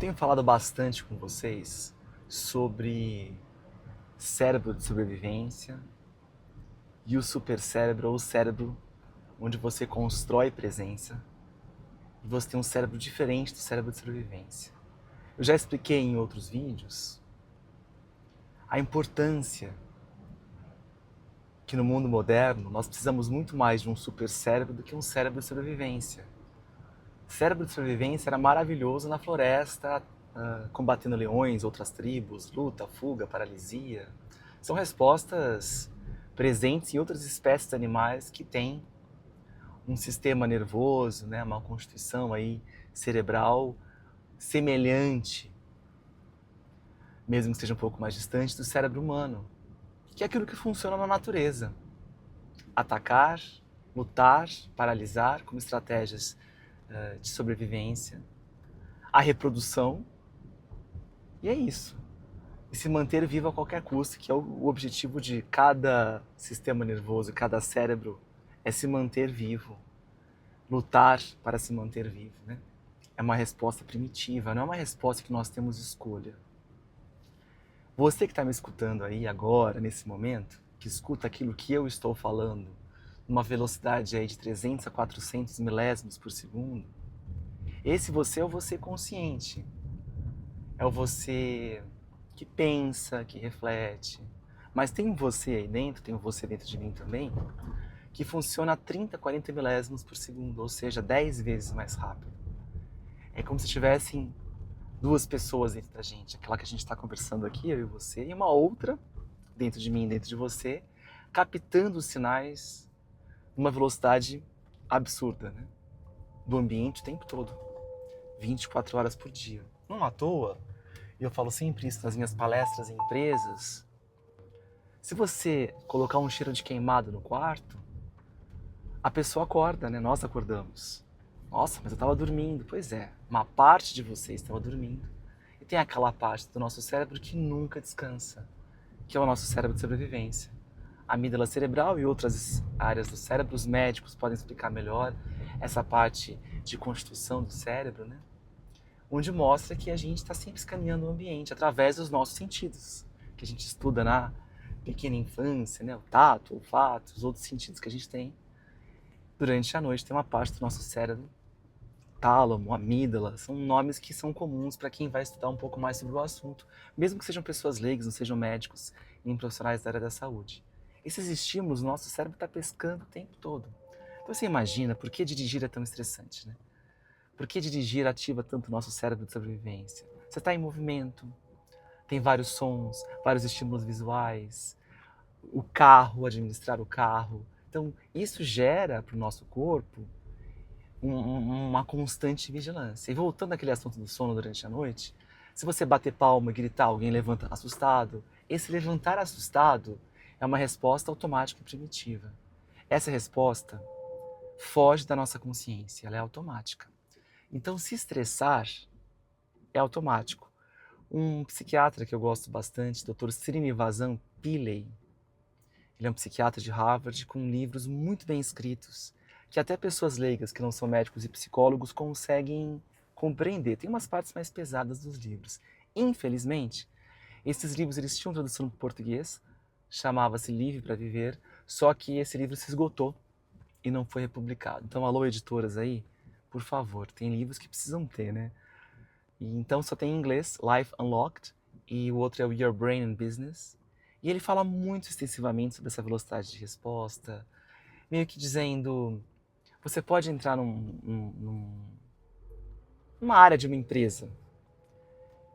Tenho falado bastante com vocês sobre cérebro de sobrevivência e o supercérebro, ou o cérebro onde você constrói presença e você tem um cérebro diferente do cérebro de sobrevivência. Eu já expliquei em outros vídeos a importância que no mundo moderno nós precisamos muito mais de um supercérebro do que um cérebro de sobrevivência. O cérebro de sobrevivência era maravilhoso na floresta, combatendo leões, outras tribos, luta, fuga, paralisia. São respostas presentes em outras espécies de animais que têm um sistema nervoso, né, uma constituição aí cerebral semelhante, mesmo que esteja um pouco mais distante, do cérebro humano, que é aquilo que funciona na natureza. Atacar, lutar, paralisar como estratégias de sobrevivência, a reprodução, e é isso. E se manter vivo a qualquer custo, que é o objetivo de cada sistema nervoso, cada cérebro, é se manter vivo, lutar para se manter vivo, né? É uma resposta primitiva, não é uma resposta que nós temos escolha. Você que está me escutando aí agora, nesse momento, que escuta aquilo que eu estou falando, numa velocidade aí de 300 a 400 milésimos por segundo, esse você é o você consciente. É o você que pensa, que reflete. Mas tem um você aí dentro, tem um você dentro de mim também, que funciona a 30, 40 milésimos por segundo, ou seja, 10 vezes mais rápido. É como se tivessem duas pessoas dentro da gente, aquela que a gente está conversando aqui, eu e você, e uma outra dentro de mim, dentro de você, captando os sinais numa velocidade absurda, né? Do ambiente o tempo todo, 24 horas por dia. Não à toa, e eu falo sempre isso nas minhas palestras em empresas, se você colocar um cheiro de queimado no quarto, a pessoa acorda, né? Nós acordamos. Nossa, mas eu estava dormindo. Pois é, uma parte de você estava dormindo. E tem aquela parte do nosso cérebro que nunca descansa, que é o nosso cérebro de sobrevivência. A amígdala cerebral e outras áreas do cérebro, os médicos podem explicar melhor essa parte de constituição do cérebro, né? Onde mostra que a gente está sempre escaneando o ambiente através dos nossos sentidos, que a gente estuda na pequena infância, né? O tato, o olfato, os outros sentidos que a gente tem. Durante a noite tem uma parte do nosso cérebro, tálamo, amígdala, são nomes que são comuns para quem vai estudar um pouco mais sobre o assunto, mesmo que sejam pessoas leigas, não sejam médicos, nem profissionais da área da saúde. Esses estímulos, o nosso cérebro está pescando o tempo todo. Então você imagina por que dirigir é tão estressante, né? Por que dirigir ativa tanto o nosso cérebro de sobrevivência? Você está em movimento, tem vários sons, vários estímulos visuais, o carro, administrar o carro. Então, isso gera para o nosso corpo uma constante vigilância. E voltando àquele assunto do sono durante a noite, se você bater palma e gritar, alguém levanta assustado, esse levantar assustado é uma resposta automática e primitiva. Essa resposta foge da nossa consciência, ela é automática. Então, se estressar é automático. Um psiquiatra que eu gosto bastante, Dr. Srinivasan Pillai, ele é um psiquiatra de Harvard com livros muito bem escritos, que até pessoas leigas que não são médicos e psicólogos conseguem compreender. Tem umas partes mais pesadas dos livros. Infelizmente, esses livros eles tinham tradução para o português, chamava-se Livre para Viver, só que esse livro se esgotou e não foi republicado. Então, alô editoras aí, por favor, tem livros que precisam ter, né? E então só tem em inglês, Life Unlocked, e o outro é o Your Brain and Business. E ele fala muito extensivamente sobre essa velocidade de resposta, meio que dizendo, você pode entrar numa área de uma empresa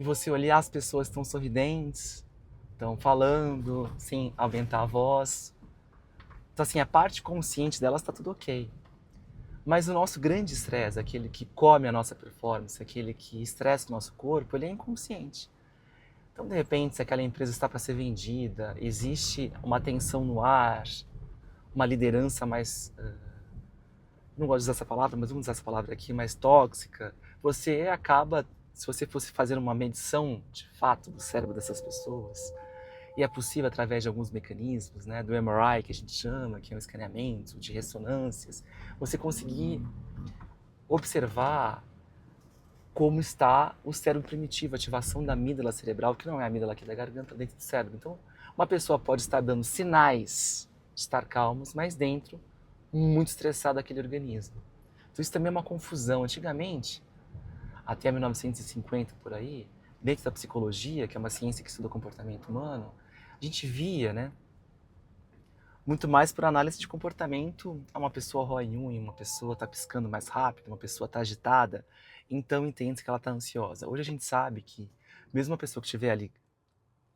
e você olhar as pessoas que estão sorridentes, estão falando, sem aumentar a voz. Então assim, a parte consciente delas está tudo ok. Mas o nosso grande estresse, aquele que come a nossa performance, aquele que estressa o nosso corpo, ele é inconsciente. Então, de repente, se aquela empresa está para ser vendida, existe uma tensão no ar, uma liderança mais, não gosto de usar essa palavra, mas vamos usar essa palavra aqui, mais tóxica, você acaba, se você fosse fazer uma medição de fato do cérebro dessas pessoas, e é possível através de alguns mecanismos, né, do MRI, que a gente chama, que é um escaneamento de ressonâncias, você conseguir observar como está o cérebro primitivo, a ativação da amígdala cerebral, que não é a amígdala aqui da garganta, dentro do cérebro. Então, uma pessoa pode estar dando sinais de estar calmos, mas dentro, muito estressado aquele organismo. Então, isso também é uma confusão. Antigamente, até 1950 por aí, dentro da psicologia, que é uma ciência que estuda o comportamento humano, a gente via, né, muito mais por análise de comportamento, uma pessoa rói unha, uma pessoa está piscando mais rápido, uma pessoa está agitada, então entende que ela está ansiosa. Hoje a gente sabe que mesmo uma pessoa que estiver ali,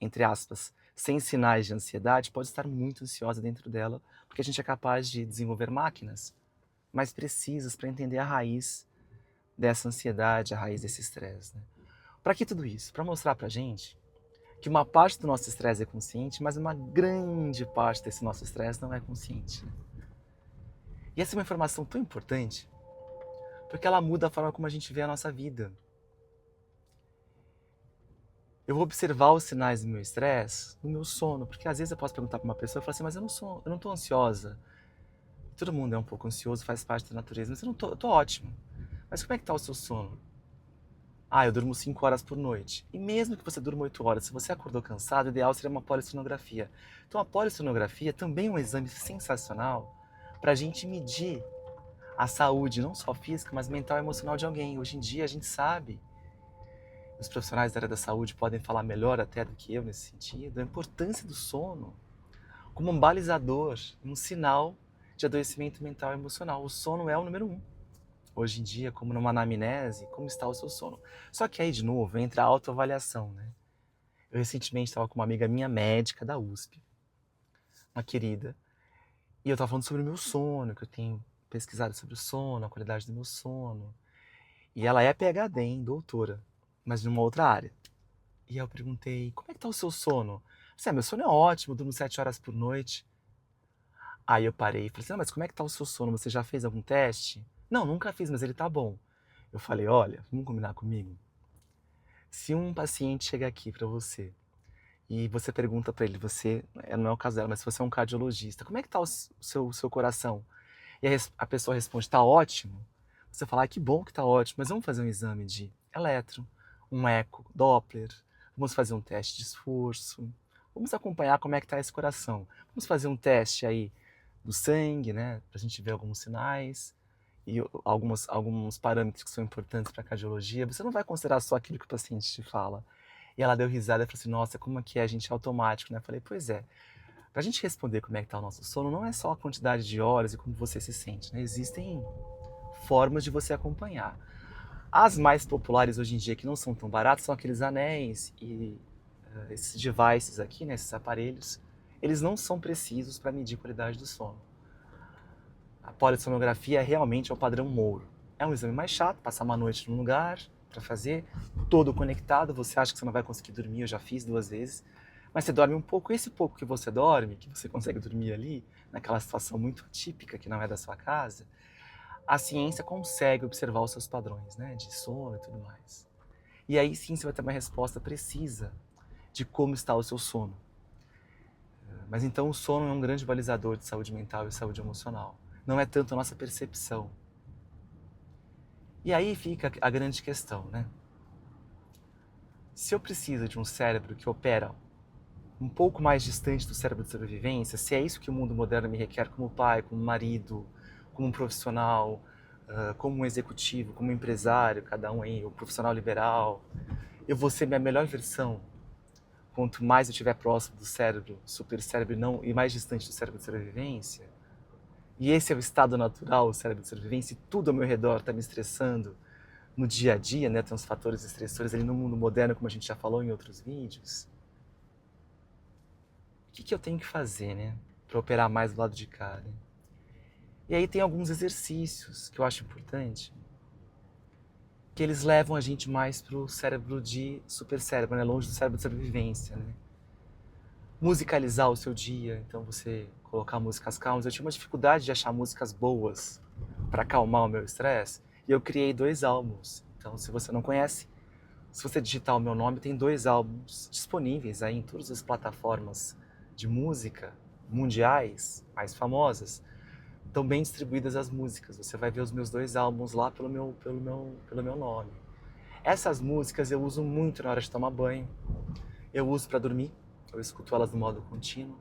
entre aspas, sem sinais de ansiedade, pode estar muito ansiosa dentro dela, porque a gente é capaz de desenvolver máquinas mais precisas para entender a raiz dessa ansiedade, a raiz desse estresse. Né? Para que tudo isso? Para mostrar para a gente que uma parte do nosso estresse é consciente, mas uma grande parte desse nosso estresse não é consciente. Né? E essa é uma informação tão importante, porque ela muda a forma como a gente vê a nossa vida. Eu vou observar os sinais do meu estresse no meu sono, porque às vezes eu posso perguntar para uma pessoa e falar assim, mas eu não estou ansiosa. Todo mundo é um pouco ansioso, faz parte da natureza, mas eu tô ótimo. Mas como é que está o seu sono? Ah, eu durmo 5 horas por noite. E mesmo que você durma 8 horas, se você acordou cansado, o ideal seria uma polissonografia. Então a polissonografia também é um exame sensacional para a gente medir a saúde, não só física, mas mental e emocional de alguém. Hoje em dia a gente sabe, os profissionais da área da saúde podem falar melhor até do que eu nesse sentido, a importância do sono como um balizador, um sinal de adoecimento mental e emocional. O sono é o número 1. Hoje em dia, como numa anamnese, como está o seu sono. Só que aí, de novo, entra a autoavaliação, né? Eu recentemente estava com uma amiga minha médica da USP, uma querida, e eu estava falando sobre o meu sono, que eu tenho pesquisado sobre o sono, a qualidade do meu sono. E ela é PhD, hein, doutora, mas de uma outra área. E eu perguntei, como é que está o seu sono? Você, meu sono é ótimo, eu durmo 7 horas por noite. Aí eu parei e falei assim, não, mas como é que está o seu sono? Você já fez algum teste? Não, nunca fiz, mas ele tá bom. Eu falei, olha, vamos combinar comigo? Se um paciente chega aqui para você e você pergunta para ele, você, não é o caso dela, mas se você é um cardiologista, como é que tá o seu coração? E a pessoa responde, tá ótimo. Você fala, que bom que tá ótimo, mas vamos fazer um exame de eletro, um eco, Doppler, vamos fazer um teste de esforço, vamos acompanhar como é que tá esse coração. Vamos fazer um teste aí do sangue, né, pra gente ver alguns sinais e alguns parâmetros que são importantes para a cardiologia. Você não vai considerar só aquilo que o paciente te fala. E ela deu risada e falou assim, nossa, como é que a gente é automático, né? Eu falei, pois é. Para a gente responder como é que está o nosso sono, não é só a quantidade de horas e como você se sente, né? Existem formas de você acompanhar. As mais populares hoje em dia, que não são tão baratas, são aqueles anéis e esses devices aqui, né, esses aparelhos. Eles não são precisos para medir a qualidade do sono. A polissonografia realmente é o padrão Mouro. É um exame mais chato, passar uma noite num lugar para fazer, todo conectado, você acha que você não vai conseguir dormir, eu já fiz 2 vezes, mas você dorme um pouco, esse pouco que você dorme, que você consegue dormir ali, naquela situação muito típica que não é da sua casa, a ciência consegue observar os seus padrões, né, de sono e tudo mais. E aí sim você vai ter uma resposta precisa de como está o seu sono. Mas então o sono é um grande balizador de saúde mental e saúde emocional. Não é tanto a nossa percepção. E aí fica a grande questão, né? Se eu preciso de um cérebro que opera um pouco mais distante do cérebro de sobrevivência, se é isso que o mundo moderno me requer como pai, como marido, como um profissional, como um executivo, como um empresário, cada um aí, o profissional liberal, eu vou ser minha melhor versão quanto mais eu estiver próximo do cérebro, supercérebro e mais distante do cérebro de sobrevivência. E esse é o estado natural, o cérebro de sobrevivência, e tudo ao meu redor está me estressando no dia a dia, né? Tem uns fatores estressores ali no mundo moderno, como a gente já falou em outros vídeos. O que eu tenho que fazer, né? Para operar mais do lado de cá, né? E aí tem alguns exercícios que eu acho importante, que eles levam a gente mais pro cérebro de supercérebro, né? Longe do cérebro de sobrevivência, né? Musicalizar o seu dia, então você colocar músicas calmas. Eu tinha uma dificuldade de achar músicas boas para acalmar o meu estresse, e eu criei 2 álbuns. Então, se você não conhece, se você digitar o meu nome, tem 2 álbuns disponíveis aí em todas as plataformas de música mundiais, mais famosas. Estão bem distribuídas as músicas. Você vai ver os meus 2 álbuns lá pelo meu nome. Essas músicas eu uso muito na hora de tomar banho, eu uso para dormir, eu escuto elas no modo contínuo,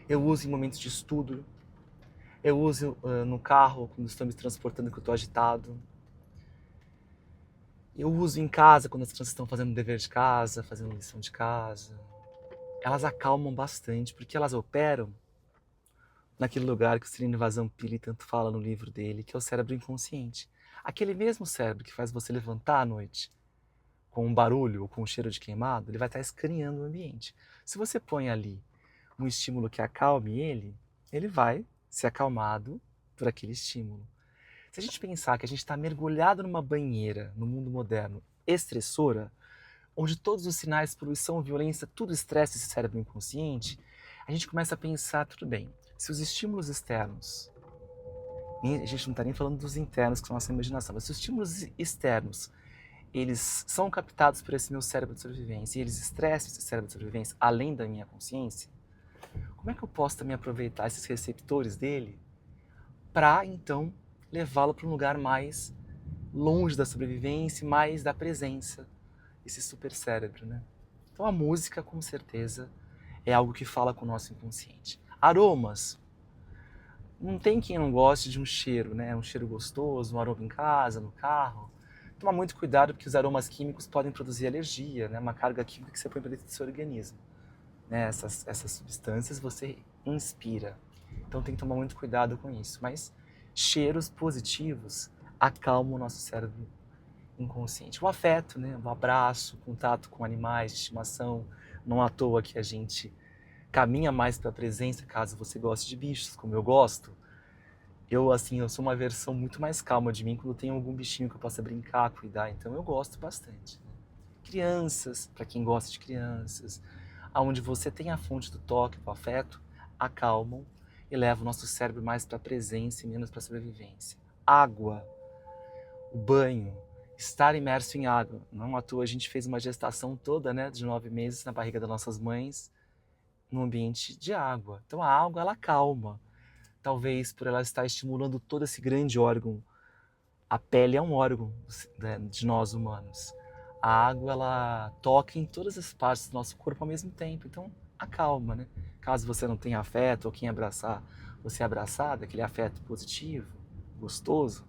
eu uso em momentos de estudo, eu uso no carro quando estou me transportando que eu estou agitado, eu uso em casa quando as crianças estão fazendo dever de casa, fazendo lição de casa. Elas acalmam bastante porque elas operam naquele lugar que o Srinivas Pillai tanto fala no livro dele, que é o cérebro inconsciente. Aquele mesmo cérebro que faz você levantar à noite com um barulho ou com um cheiro de queimado, ele vai estar escaneando o ambiente. Se você põe ali um estímulo que acalme ele, ele vai ser acalmado por aquele estímulo. Se a gente pensar que a gente está mergulhado numa banheira, no mundo moderno, estressora, onde todos os sinais, poluição, violência, tudo estressa esse cérebro inconsciente, a gente começa a pensar, tudo bem, se os estímulos externos, a gente não está nem falando dos internos, que são a nossa imaginação, mas se os estímulos externos, eles são captados por esse meu cérebro de sobrevivência e eles estressam esse cérebro de sobrevivência além da minha consciência, como é que eu posso também aproveitar esses receptores dele para, então, levá-lo para um lugar mais longe da sobrevivência e mais da presença, esse super cérebro, né? Então a música, com certeza, é algo que fala com o nosso inconsciente. Aromas. Não tem quem não goste de um cheiro, né? Um cheiro gostoso, um aroma em casa, no carro. Toma muito cuidado porque os aromas químicos podem produzir alergia, né? Uma carga química que você põe para dentro do seu organismo. Né? Essas substâncias você inspira. Então tem que tomar muito cuidado com isso. Mas cheiros positivos acalmam o nosso cérebro inconsciente. O afeto, né? O abraço, o contato com animais de estimação. Não à toa que a gente caminha mais para a presença, caso você goste de bichos, como eu gosto. Eu sou uma versão muito mais calma de mim quando tem algum bichinho que eu possa brincar, cuidar. Então eu gosto bastante. Né? Crianças, para quem gosta de crianças, aonde você tem a fonte do toque, do afeto, acalmam e levam o nosso cérebro mais para a presença e menos para a sobrevivência. Água, o banho, estar imerso em água. Não à toa a gente fez uma gestação toda, né, de 9 meses na barriga das nossas mães, num ambiente de água. Então a água, ela acalma. Talvez por ela estar estimulando todo esse grande órgão. A pele é um órgão, né, de nós humanos. A água, ela toca em todas as partes do nosso corpo ao mesmo tempo. Então acalma, né? Caso você não tenha afeto ou quem abraçar, você abraçar, aquele afeto positivo, gostoso,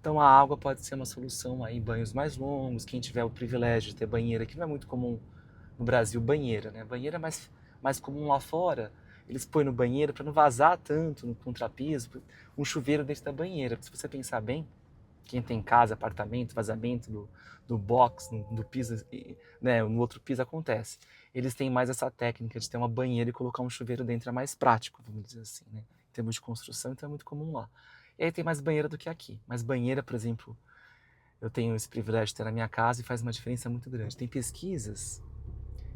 então a água pode ser uma solução aí, banhos mais longos, quem tiver o privilégio de ter banheira, que não é muito comum no Brasil, banheira, né? Banheira é mais comum lá fora, eles põem no banheiro para não vazar tanto no contrapiso, um chuveiro dentro da banheira. Porque se você pensar bem, quem tem casa, apartamento, vazamento do box, do piso, né, no outro piso acontece. Eles têm mais essa técnica de ter uma banheira e colocar um chuveiro dentro, é mais prático, vamos dizer assim, né? Em termos de construção, então é muito comum lá. E aí tem mais banheira do que aqui. Mas banheira, por exemplo, eu tenho esse privilégio de ter na minha casa e faz uma diferença muito grande. Tem pesquisas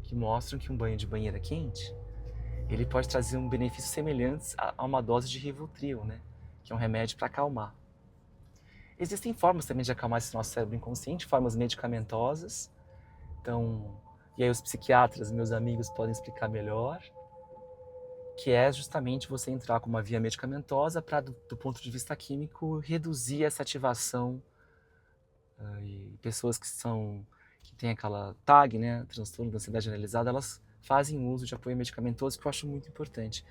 que mostram que um banho de banheira quente, ele pode trazer um benefício semelhante a uma dose de Rivotril, né? Que é um remédio para acalmar. Existem formas também de acalmar esse nosso cérebro inconsciente, formas medicamentosas. Então, e aí os psiquiatras, meus amigos, podem explicar melhor, que é justamente você entrar com uma via medicamentosa para, do ponto de vista químico, reduzir essa ativação. E pessoas que têm aquela TAG, né, transtorno da ansiedade generalizada, elas fazem uso de apoio medicamentoso, que eu acho muito importante.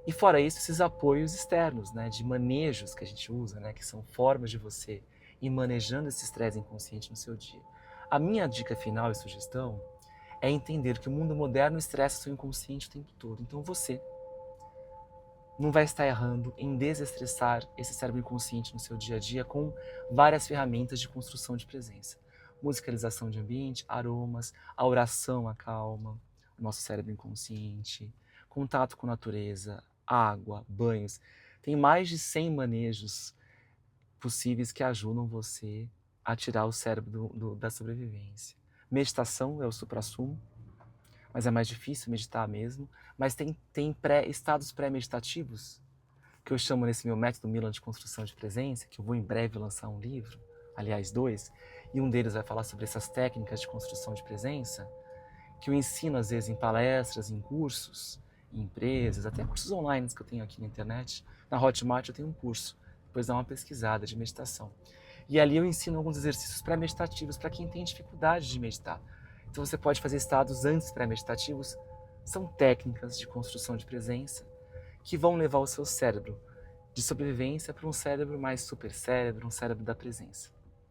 E fora isso, esses apoios externos, né, de manejos que a gente usa, né, que são formas de você ir manejando esse estresse inconsciente no seu dia. A minha dica final e sugestão é entender que o mundo moderno estressa seu inconsciente o tempo todo. Então você não vai estar errando em desestressar esse cérebro inconsciente no seu dia a dia com várias ferramentas de construção de presença. Musicalização de ambiente, aromas, a oração acalma o nosso cérebro inconsciente, contato com a natureza, água, banhos. Tem mais de 100 manejos possíveis que ajudam você a tirar o cérebro da sobrevivência. Meditação é o suprassumo, mas é mais difícil meditar mesmo. Mas tem estados pré-meditativos, que eu chamo nesse meu método Milan de construção de presença, que eu vou em breve lançar um livro, aliás 2, e um deles vai falar sobre essas técnicas de construção de presença, que eu ensino às vezes em palestras, em cursos, em empresas, até cursos online que eu tenho aqui na internet. Na Hotmart eu tenho um curso, depois dá uma pesquisada de meditação. E ali eu ensino alguns exercícios pré-meditativos para quem tem dificuldade de meditar. Então você pode fazer estados antes pré-meditativos. São técnicas de construção de presença que vão levar o seu cérebro de sobrevivência para um cérebro mais super cérebro, um cérebro da presença.